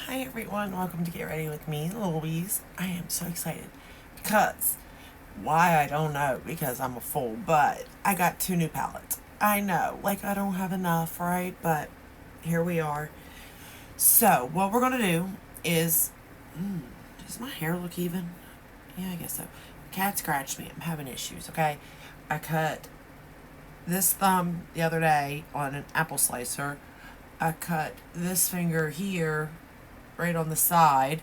Hi everyone, welcome to Get Ready With Me, Louise. I am so excited because, why I don't know, because I'm a fool, but I got 2 new palettes. I know, like I don't have enough, right? But here we are. So, what we're going to do is, does my hair look even? Yeah, I guess so. Cat scratched me, I'm having issues, okay? I cut this thumb the other day on an apple slicer. I cut this finger here right on the side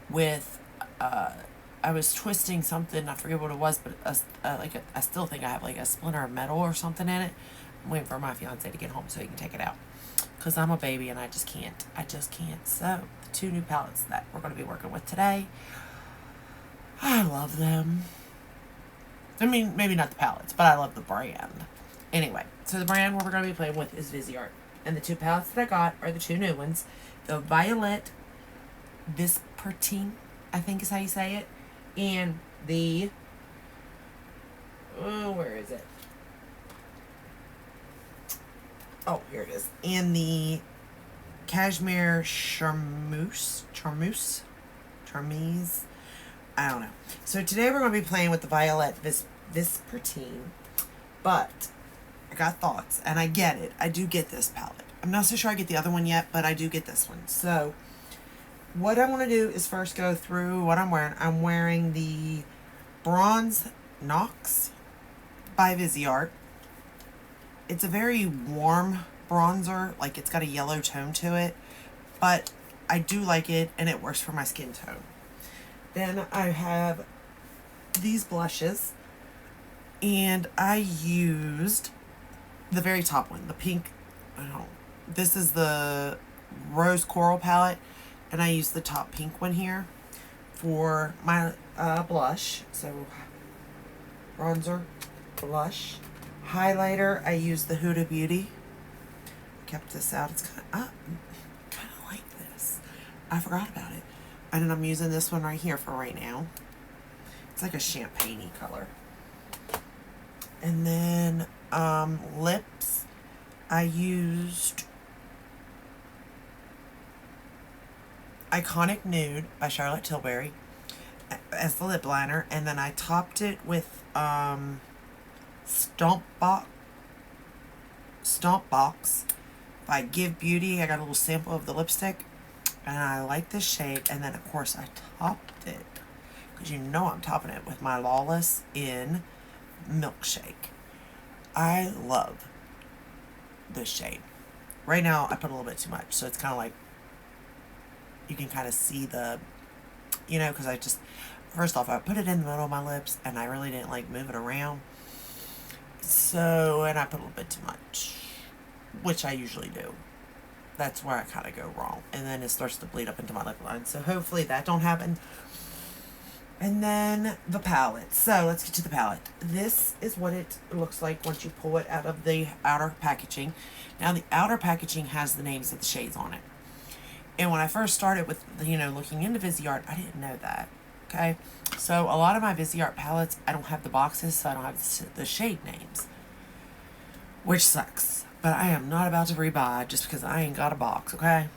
with I was twisting something, I forget what it was, but I still think I have like a splinter of metal or something in it. I'm waiting for my fiance to get home so he can take it out because I'm a baby and I just can't. So the 2 new palettes that we're going to be working with today, I love them. I mean, maybe not the palettes, but I love the brand. Anyway, so the brand we're going to be playing with is Viseart. And the 2 palettes that I got are the 2 new ones. The Violette Vespertine, I think is how you say it. And the... oh, where is it? Oh, here it is. And the Cashmere Charmeuse. I don't know. So today we're going to be playing with the Violette Vespertine. But I got thoughts, and I get it. I do get this palette. I'm not so sure I get the other one yet, but I do get this one. So what I want to do is first go through what I'm wearing. I'm wearing the Bronze Nox by Viseart. It's a very warm bronzer, like it's got a yellow tone to it, but I do like it and it works for my skin tone. Then I have these blushes, and I used the very top one, the pink. This is the Rose Coral palette, and I used the top pink one here for my blush. So bronzer, blush, highlighter. I used the Huda Beauty. Kept this out. It's kind of like this. I forgot about it, and then I'm using this one right here for right now. It's like a champagne-y color. And then lips, I used Iconic Nude by Charlotte Tilbury as the lip liner, and then I topped it with Stomp Box by Give Beauty. I got a little sample of the lipstick, and I like this shade. And then of course I topped it, because you know I'm topping it with my Lawless in Milkshake. I love this shade. Right now I put a little bit too much, so it's kind of like, you can kind of see the, because I just, first off, I put it in the middle of my lips and I really didn't like move it around. So, and I put a little bit too much, which I usually do. That's where I kind of go wrong. And then it starts to bleed up into my lip line. So hopefully that don't happen. And then the palette. So let's get to the palette. This is what it looks like once you pull it out of the outer packaging. Now the outer packaging has the names of the shades on it. And when I first started with, looking into Viseart, I didn't know that. Okay. So a lot of my Viseart palettes, I don't have the boxes, so I don't have the shade names, which sucks. But I am not about to rebuy just because I ain't got a box. Okay.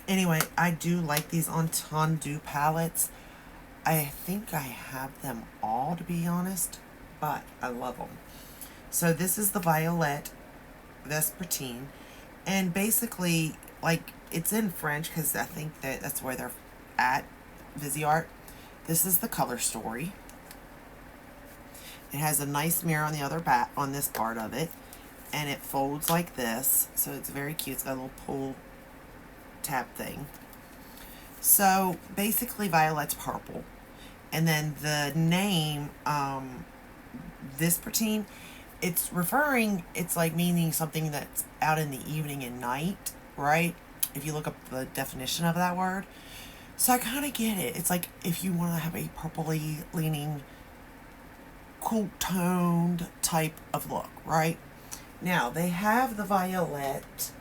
Anyway, I do like these Etundu palettes. I think I have them all, to be honest, but I love them. So this is the Violette Vespertine, and basically, like, it's in French because I think that's where they're at, Viseart. This is the color story. It has a nice mirror on the other back, on this part of it, and it folds like this, so it's very cute. It's got a little pull tab thing. So basically Violette's purple. And then the name, Vespertine, it's like meaning something that's out in the evening and night, right? If you look up the definition of that word. So I kind of get it. It's like if you want to have a purpley leaning, cool toned type of look, right? Now, they have the Violette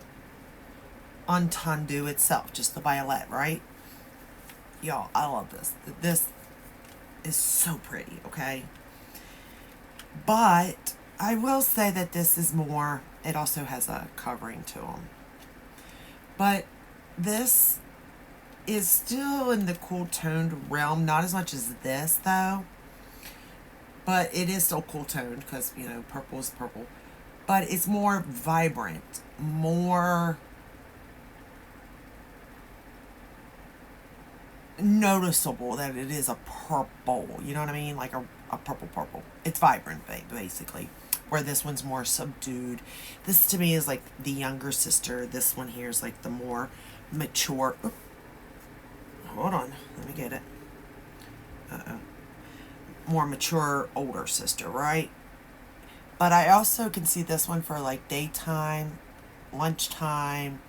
Etundu itself, just the Violette, right? Y'all, I love this. This is so pretty, okay? But I will say that this is more, it also has a covering to them. But this is still in the cool toned realm. Not as much as this, though. But it is still cool toned because, you know, purple is purple. But it's more vibrant, more noticeable that it is a purple. You know what I mean? Like a purple. It's vibrant, basically. Where this one's more subdued. This to me is like the younger sister. This one here is like the more mature. Oop, hold on, let me get it. More mature, older sister, right? But I also can see this one for like daytime, lunchtime.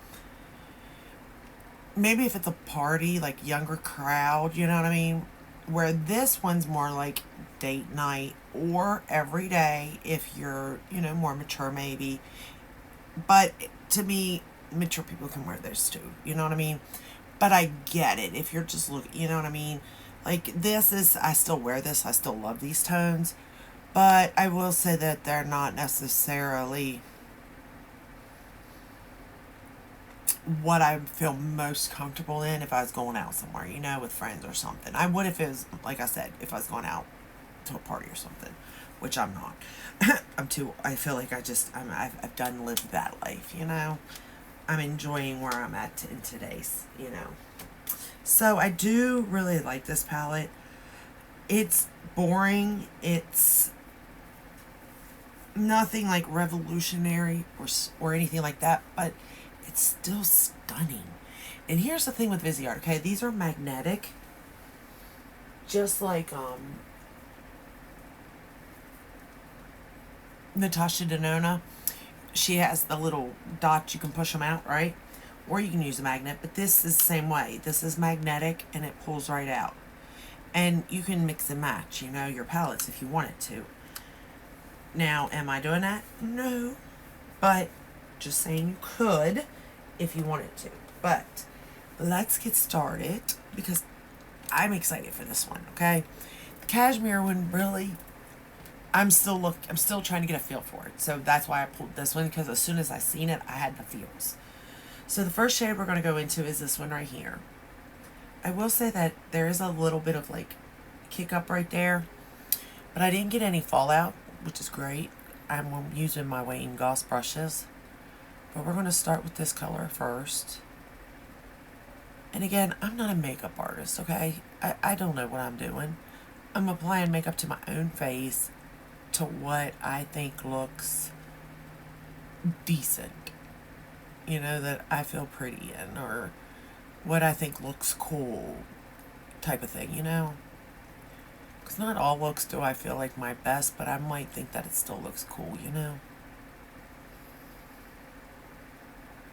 Maybe if it's a party, like younger crowd, you know what I mean? Where this one's more like date night or every day if you're, you know, more mature maybe. But to me, mature people can wear this too, you know what I mean? But I get it if you're just looking, you know what I mean? Like this is, I still wear this, I still love these tones. But I will say that they're not necessarily what I feel most comfortable in if I was going out somewhere, you know, with friends or something. I would if it was, like I said, if I was going out to a party or something, which I'm not. I feel like I've done lived that life, you know. I'm enjoying where I'm at in today's, you know. So I do really like this palette. It's boring. It's nothing like revolutionary or anything like that, but it's still stunning. And here's the thing with Viseart, okay? These are magnetic, just like Natasha Denona. She has the little dots, you can push them out, right? Or you can use a magnet, but this is the same way. This is magnetic and it pulls right out. And you can mix and match, you know, your palettes if you wanted to. Now, am I doing that? No. But just saying you could if you wanted to. But let's get started because I'm excited for this one, okay? The cashmere one really, I'm still trying to get a feel for it. So that's why I pulled this one, because as soon as I seen it, I had the feels. So the first shade we're going to go into is this one right here. I will say that there is a little bit of like kick up right there, but I didn't get any fallout, which is great. I'm using my Wayne Goss brushes, but we're going to start with this color first. And again, I'm not a makeup artist, okay? I don't know what I'm doing. I'm applying makeup to my own face to what I think looks decent. You know, that I feel pretty in, or what I think looks cool type of thing, you know? Because not all looks do I feel like my best, but I might think that it still looks cool, you know?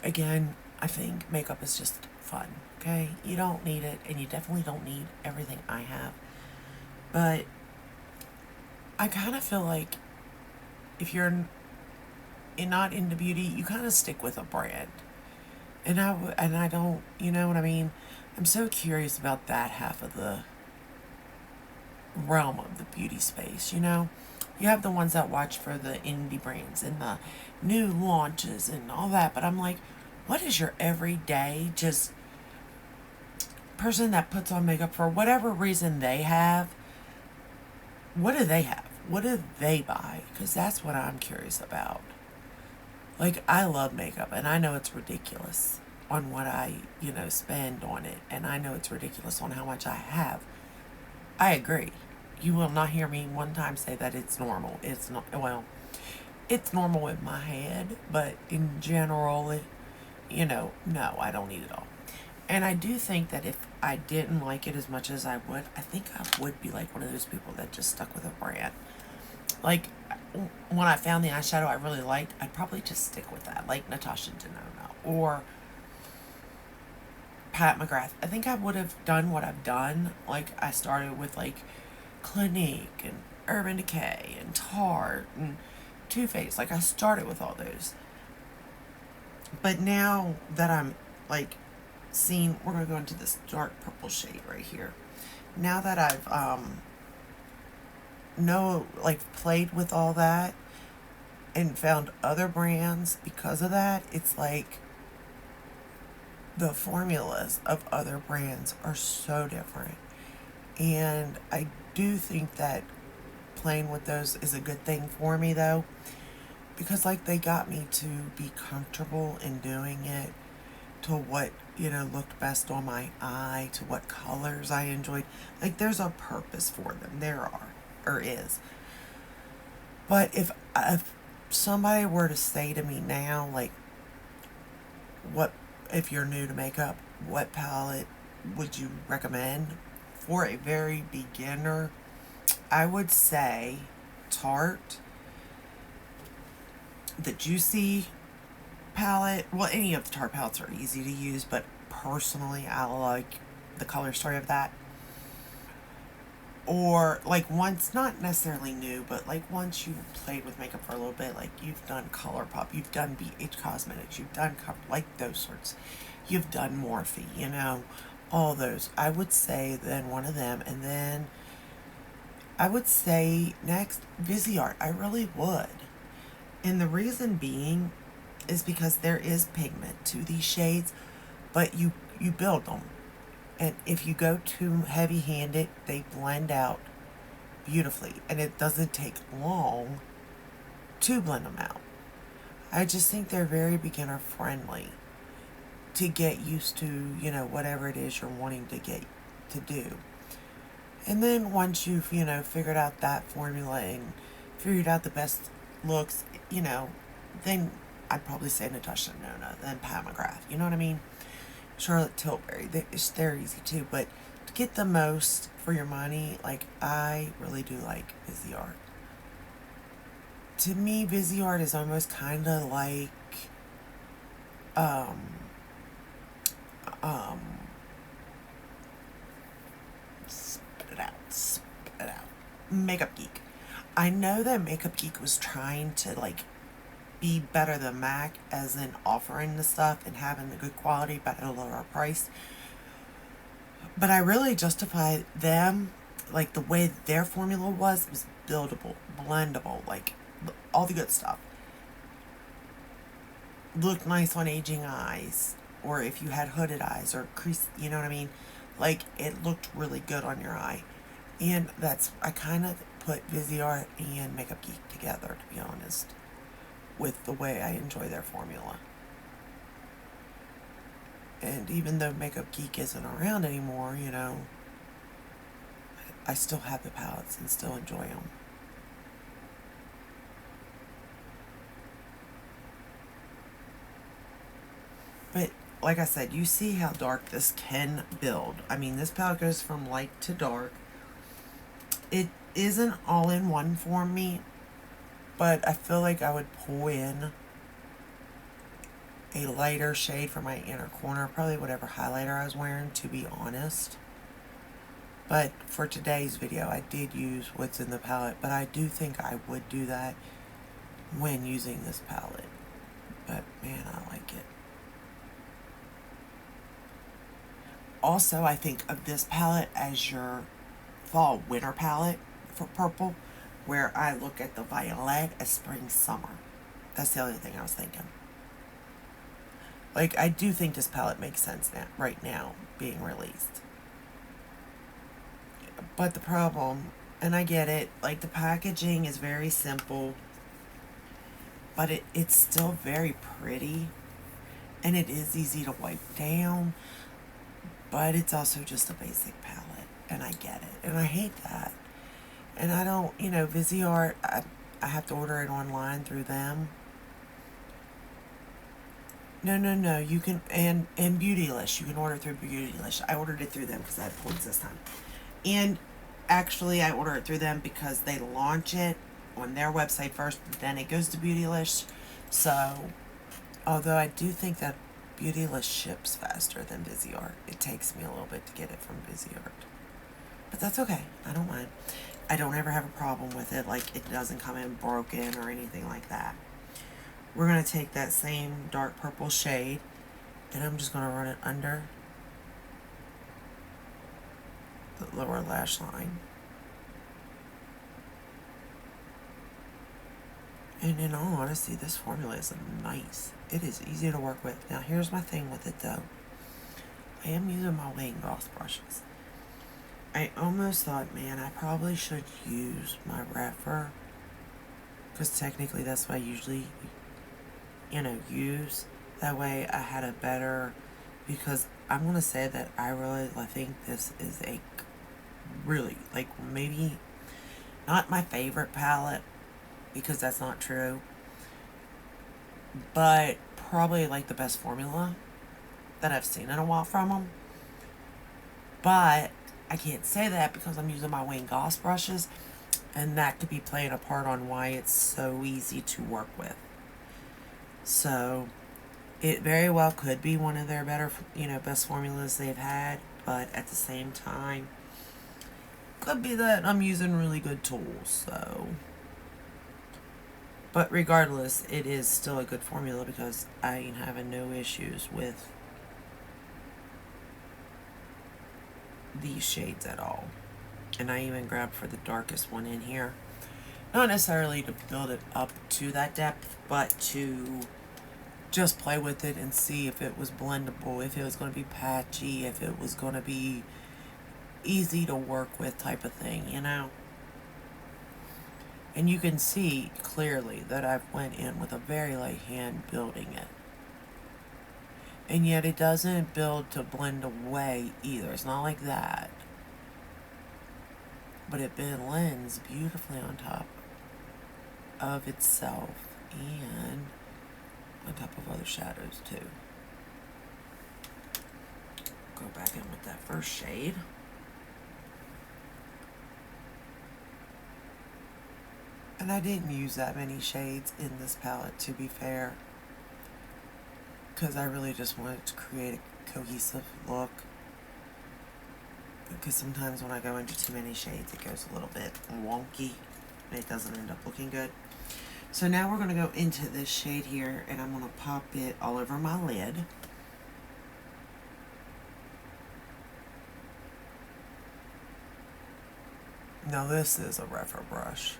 Again, I think makeup is just fun, okay? You don't need it, and you definitely don't need everything I have. But I kind of feel like if you're not into beauty, you kind of stick with a brand. And I don't, you know what I mean? I'm so curious about that half of the realm of the beauty space, you know? You have the ones that watch for the indie brands and the new launches and all that, but I'm like, what is your everyday just person that puts on makeup for whatever reason they have? What do they have? What do they buy? Because that's what I'm curious about. Like, I love makeup, and I know it's ridiculous on what I, you know, spend on it, and I know it's ridiculous on how much I have. I agree. You will not hear me one time say that it's normal. It's not, well, it's normal in my head, but in general, you know, no, I don't need it all. And I do think that if I didn't like it as much as I would, I think I would be like one of those people that just stuck with a brand. Like, when I found the eyeshadow I really liked, I'd probably just stick with that, like Natasha Denona or Pat McGrath. I think I would have done what I've done. Like, I started with like Clinique and Urban Decay and Tarte and Too Faced. Like, I started with all those. But now that I'm like seeing, we're gonna go into this dark purple shade right here. Now that I've played with all that and found other brands because of that, it's like the formulas of other brands are so different. And I do think that playing with those is a good thing for me, though, because like they got me to be comfortable in doing it to what, looked best on my eye, to what colors I enjoyed. Like there's a purpose for them. There are, or is. But if somebody were to say to me now, like, what, if you're new to makeup, what palette would you recommend for a very beginner? I would say Tarte, the Juicy palette. Well, any of the Tarte palettes are easy to use, but personally I like the color story of that. Or like once, not necessarily new, but like once you've played with makeup for a little bit, like you've done ColourPop, you've done BH Cosmetics, you've done like those sorts, you've done Morphe, all those. I would say then one of them, and then I would say next Viseart. I really would. And the reason being is because there is pigment to these shades, but you build them. And if you go too heavy-handed, they blend out beautifully. And it doesn't take long to blend them out. I just think they're very beginner-friendly to get used to, whatever it is you're wanting to get to do. And then once you've, figured out that formula and figured out the best looks, then I'd probably say Natasha Denona, then Pat McGrath. You know what I mean? Charlotte Tilbury. They're easy too, but to get the most for your money, like, I really do like Viseart. To me, Viseart is almost kind of like, spit it out, Makeup Geek. I know that Makeup Geek was trying to, like, be better than MAC, as in offering the stuff and having the good quality but at a lower price. But I really justify them, like the way their formula was buildable, blendable, like all the good stuff. Looked nice on aging eyes, or if you had hooded eyes or crease, you know what I mean? Like it looked really good on your eye. And I kind of put Viseart and Makeup Geek together, to be honest, with the way I enjoy their formula. And even though Makeup Geek isn't around anymore, I still have the palettes and still enjoy them. But like I said, you see how dark this can build. I mean, this palette goes from light to dark. It isn't all in one for me, but I feel like I would pull in a lighter shade for my inner corner, probably whatever highlighter I was wearing, to be honest. But for today's video, I did use what's in the palette, but I do think I would do that when using this palette. But man, I like it. Also, I think of this palette as your fall winter palette for purple, where I look at the Violette as spring summer. That's the other thing I was thinking. Like, I do think this palette makes sense now, right now, being released. But the problem, and I get it, like the packaging is very simple, but it's still very pretty, and it is easy to wipe down, but it's also just a basic palette, and I get it, and I hate that. And I don't, Viseart, I have to order it online through them. No, you can, and Beautylish, you can order through Beautylish. I ordered it through them because I had points this time. And actually, I order it through them because they launch it on their website first, then it goes to Beautylish. So, although I do think that Beautylish ships faster than Viseart, it takes me a little bit to get it from Viseart. But that's okay, I don't mind. I don't ever have a problem with it, like it doesn't come in broken or anything like that. We're going to take that same dark purple shade, and I'm just going to run it under the lower lash line. And in all honesty, this formula is nice. It is easy to work with. Now, here's my thing with it, though. I am using my Wayne Gloss brushes. I almost thought, man, I probably should use my Refer, because technically that's what I usually, use. That way I had a better, because I'm going to say that I think this is a really, like, maybe not my favorite palette, because that's not true, but probably like the best formula that I've seen in a while from them. But I can't say that because I'm using my Wayne Goss brushes, and that could be playing a part on why it's so easy to work with. So it very well could be one of their better, best formulas they've had, but at the same time, could be that I'm using really good tools. So, but regardless, it is still a good formula because I ain't having no issues with these shades at all. And I even grabbed for the darkest one in here, not necessarily to build it up to that depth, but to just play with it and see if it was blendable, if it was going to be patchy, if it was going to be easy to work with type of thing, And you can see clearly that I've went in with a very light hand building it. And yet it doesn't build to blend away either. It's not like that. But it blends beautifully on top of itself and on top of other shadows too. Go back in with that first shade. And I didn't use that many shades in this palette, to be fair, because I really just wanted to create a cohesive look. Because sometimes when I go into too many shades, it goes a little bit wonky and it doesn't end up looking good. So now we're going to go into this shade here, and I'm going to pop it all over my lid. Now this is a Refer brush.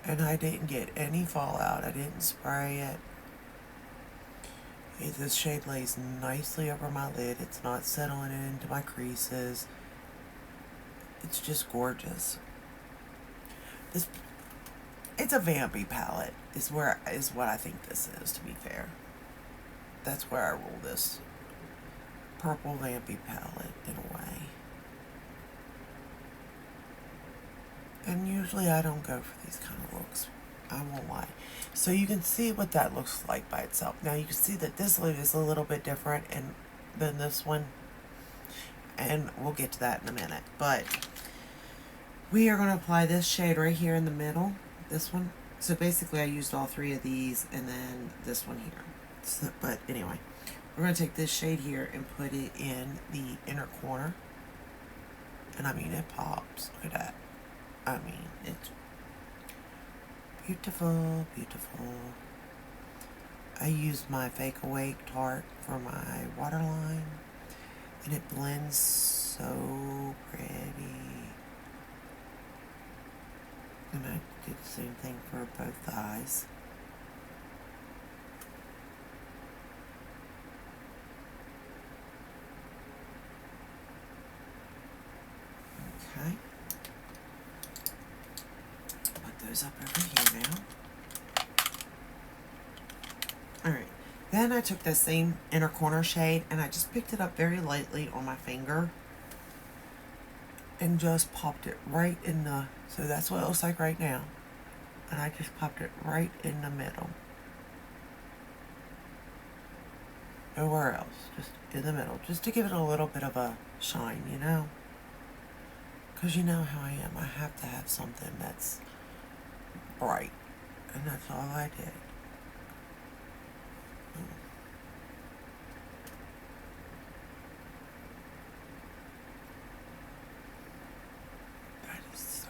And I didn't get any fallout. I didn't spray it. This shade lays nicely over my lid. It's not settling into my creases. It's just gorgeous. It's a vampy palette is what I think this is, to be fair. That's where I roll this purple vampy palette in a way. And usually I don't go for these kind of looks. I won't lie. So you can see what that looks like by itself. Now you can see that this lid is a little bit different than this one. And we'll get to that in a minute. But we are going to apply this shade right here in the middle. This one. So basically I used all three of these and then this one here. So, but anyway, we're going to take this shade here and put it in the inner corner. And I mean, it pops. Look at that. I mean, it's beautiful, beautiful. I used my Fake Awake Tart for my waterline, and it blends so pretty. And I did the same thing for both eyes. Okay. Those up over here now. Alright, then I took the same inner corner shade and I just picked it up very lightly on my finger and just popped it right in the, so that's what it looks like right now. And I just popped it right in the middle. Nowhere else, just in the middle, just to give it a little bit of a shine, Because you know how I am, I have to have something that's bright, and that's all I did. That is so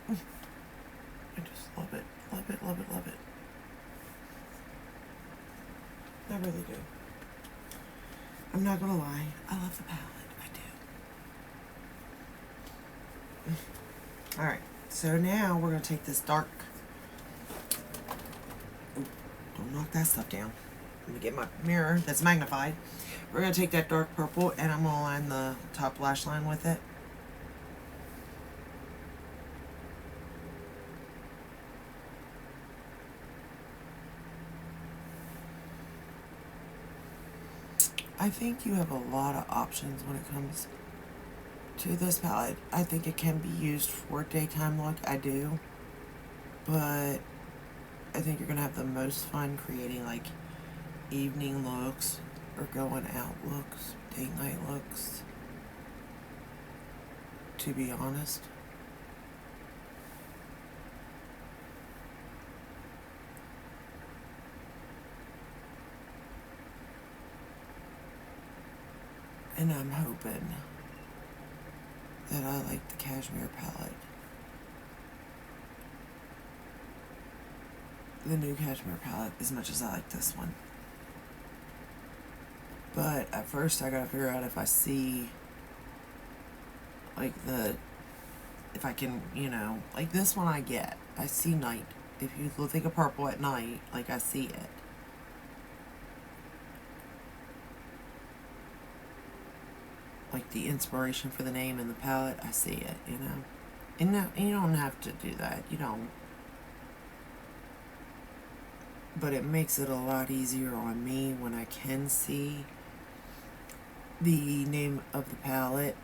pretty. I just love it, love it, love it, love it. I really do. I'm not gonna lie, I love the palette. Alright, so now we're going to take this dark Don't knock that stuff down. Let me get my mirror that's magnified. We're going to take that dark purple and I'm going to line the top lash line with it. I think you have a lot of options when it comes to this palette. I think it can be used for daytime look. I do. But I think you're going to have the most fun creating like evening looks or going out looks, date night looks, to be honest. And I'm hoping that I like the cashmere palette. The new cashmere palette as much as I like this one. But at first I gotta figure out if I see like if I can, like this one I get. I see night. If you think of purple at night, like I see it. Like the inspiration for the name and the palette, I see it, And no, you don't have to do that. You don't. But it makes it a lot easier on me when I can see the name of the palette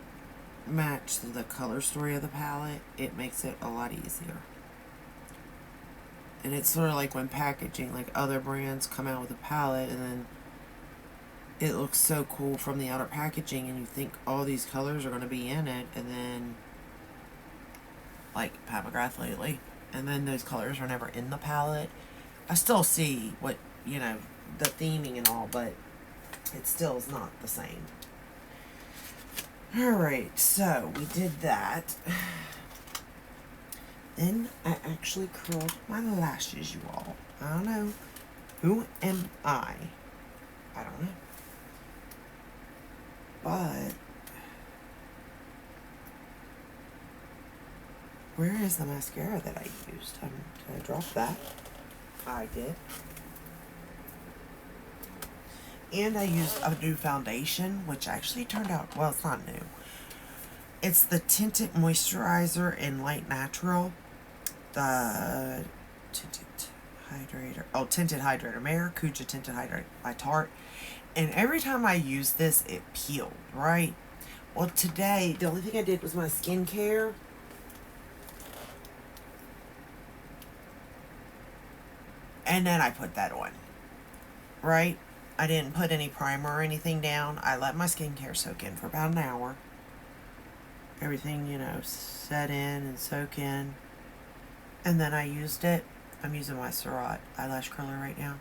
match the color story of the palette. It makes it a lot easier. And it's sort of like when packaging, like other brands come out with a palette and then it looks so cool from the outer packaging and you think all these colors are going to be in it, and then like Pat McGrath lately, and then those colors are never in the palette. I still see what, the theming and all, but it still is not the same. Alright, so we did that. Then I actually curled my lashes, you all. I don't know. Who am I? I don't know. But where is the mascara that I used? Did I drop that? I did. And I used a new foundation, which actually turned out, well, it's not new. It's the Tinted Moisturizer in Light Natural. The Tinted Hydrator. Oh, Tinted Hydrator. Maracuja Tinted Hydrator by Tarte. And every time I used this, it peeled, right? Well, today, the only thing I did was my skincare. And then I put that on, right? I didn't put any primer or anything down. I let my skincare soak in for about an hour. Everything, set in and soak in. And then I used it. I'm using my Viseart eyelash curler right now.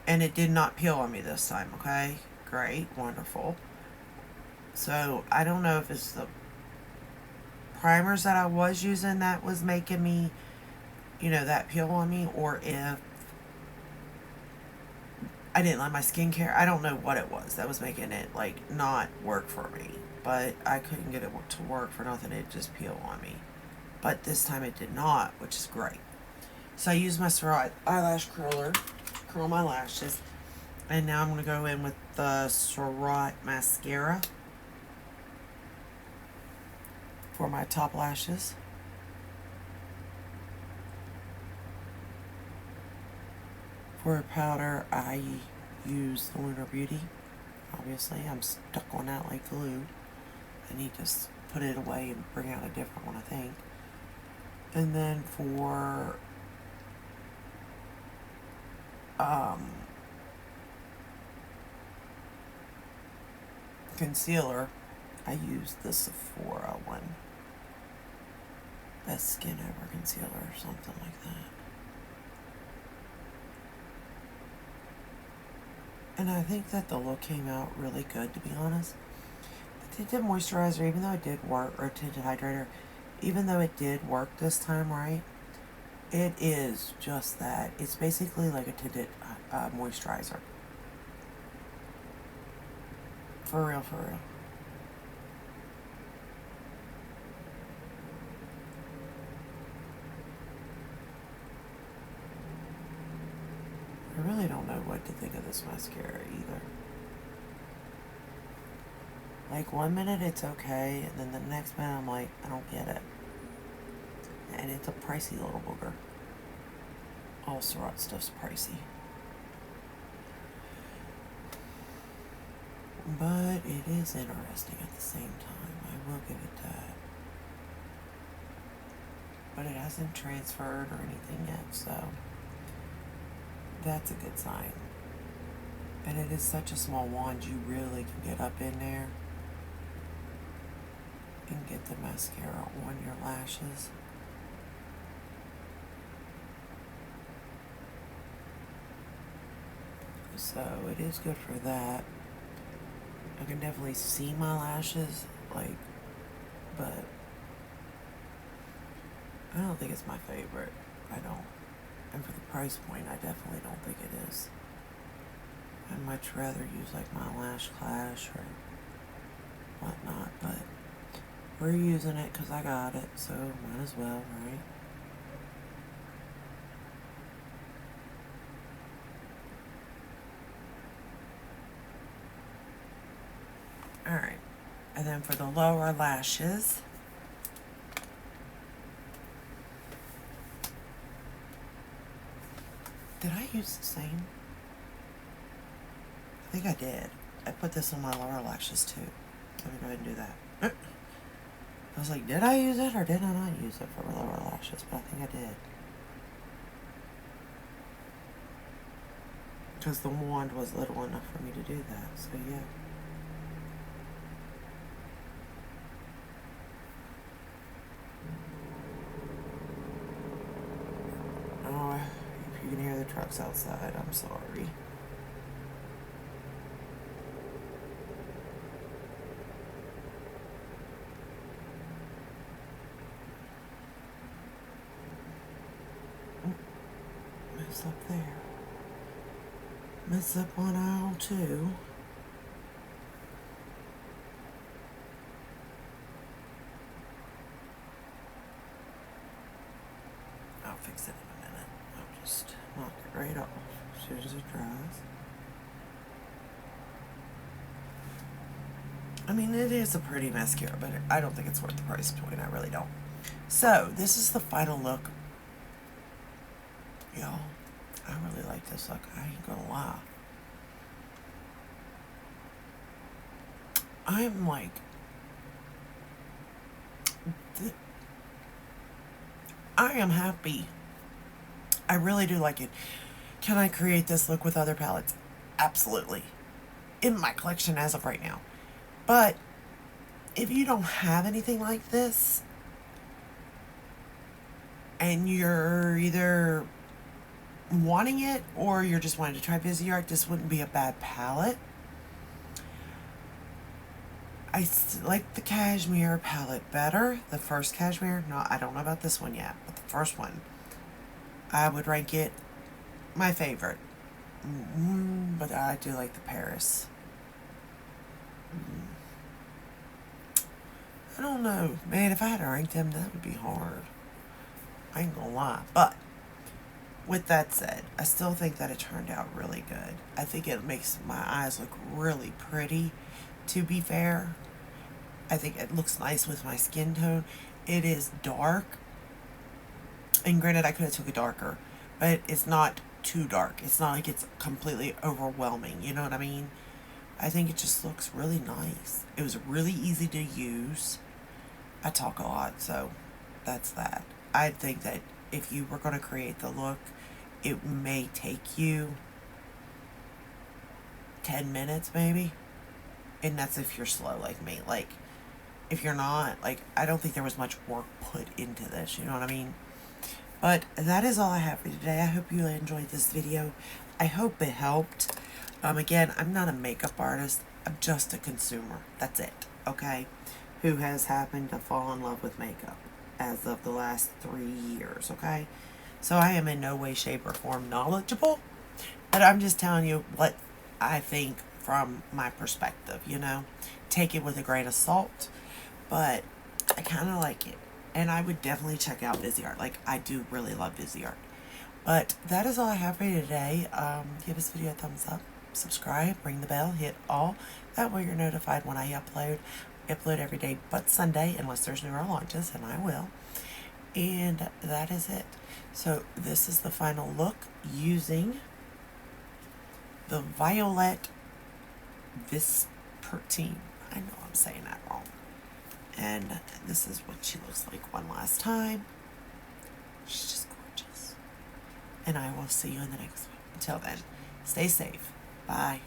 And it did not peel on me this time, okay? Great, wonderful. So, I don't know if it's the primers that I was using that was making me, that peel on me, or if I didn't like my skincare. I don't know what it was that was making it, not work for me. But I couldn't get it to work for nothing. It just peeled on me. But this time it did not, which is great. So I used my Viseart eyelash curler to curl my lashes. And now I'm going to go in with the Viseart mascara for my top lashes. For a powder, I use the Lunar Beauty. Obviously, I'm stuck on that like glue. I need to put it away and bring out a different one, I think. And then for concealer, I use the Sephora one. Best Skin Over Concealer or something like that. And I think that the look came out really good, to be honest. The tinted moisturizer, even though it did work, or tinted hydrator, even though it did work this time, right? It is just that. It's basically like a tinted moisturizer. For real, for real. really don't know what to think of this mascara either. Like, one minute it's okay, and then the next minute I'm like, I don't get it. And it's a pricey little booger. All Viseart stuff's pricey. But it is interesting at the same time. I will give it that. But it hasn't transferred or anything yet, so that's a good sign. And it is such a small wand, you really can get up in there and get the mascara on your lashes. So it is good for that. I can definitely see my lashes, like, but I don't think it's my favorite. I don't. And for the price point, I definitely don't think it is. I'd much rather use like my Lash Clash or whatnot, but we're using it because I got it, so might as well, right? Alright, and then for the lower lashes, did I use the same? I think I did. I put this on my lower lashes too. Let me go ahead and do that. I was like, did I use it or did I not use it for lower lashes? But I think I did. Because the wand was little enough for me to do that, so yeah. Oh, if you can hear the trucks outside, I'm sorry. Mess up there. Mess up on aisle 2. I'll fix it in a minute. I'll just knock it right off as soon as it dries. I mean, it is a pretty mascara, but I don't think it's worth the price point. I really don't. So, this is the final look. Y'all, I really like this look. I ain't gonna lie. I'm like, I am happy. I really do like it. Can I create this look with other palettes? Absolutely. In my collection as of right now. But if you don't have anything like this, and you're either wanting it or you're just wanting to try Viseart, this wouldn't be a bad palette. I like the Cashmere palette better. The first Cashmere, no, I don't know about this one yet, but the first one, I would rank it my favorite. But I do like the Paris. I don't know. Man, if I had to rank them, that would be hard. I ain't gonna lie. But with that said, I still think that it turned out really good. I think it makes my eyes look really pretty, to be fair. I think it looks nice with my skin tone. It is dark. And granted, I could have took it darker, but it's not too dark. It's not like it's completely overwhelming. You know what I mean? I think it just looks really nice. It was really easy to use. I talk a lot, so that's that. I think that if you were going to create the look, it may take you 10 minutes maybe. And that's if you're slow like me. Like, if you're not, like, I don't think there was much work put into this, you know what I mean? But that is all I have for you today. I hope you enjoyed this video. I hope it helped. Again, I'm not a makeup artist. I'm just a consumer. That's it, okay? Who has happened to fall in love with makeup as of the last 3 years, okay? So I am in no way, shape, or form knowledgeable. But I'm just telling you what I think from my perspective, you know? Take it with a grain of salt. But I kind of like it. And I would definitely check out Viseart. Like, I do really love Viseart. But that is all I have for you today. Give this video a thumbs up, subscribe, ring the bell, hit all. That way you're notified when I upload. I upload every day but Sunday, unless there's newer launches, and I will. And that is it. So this is the final look using the Violette Vespertine. I know I'm saying that wrong. And this is what she looks like one last time. She's just gorgeous. And I will see you in the next one. Until then, stay safe. Bye.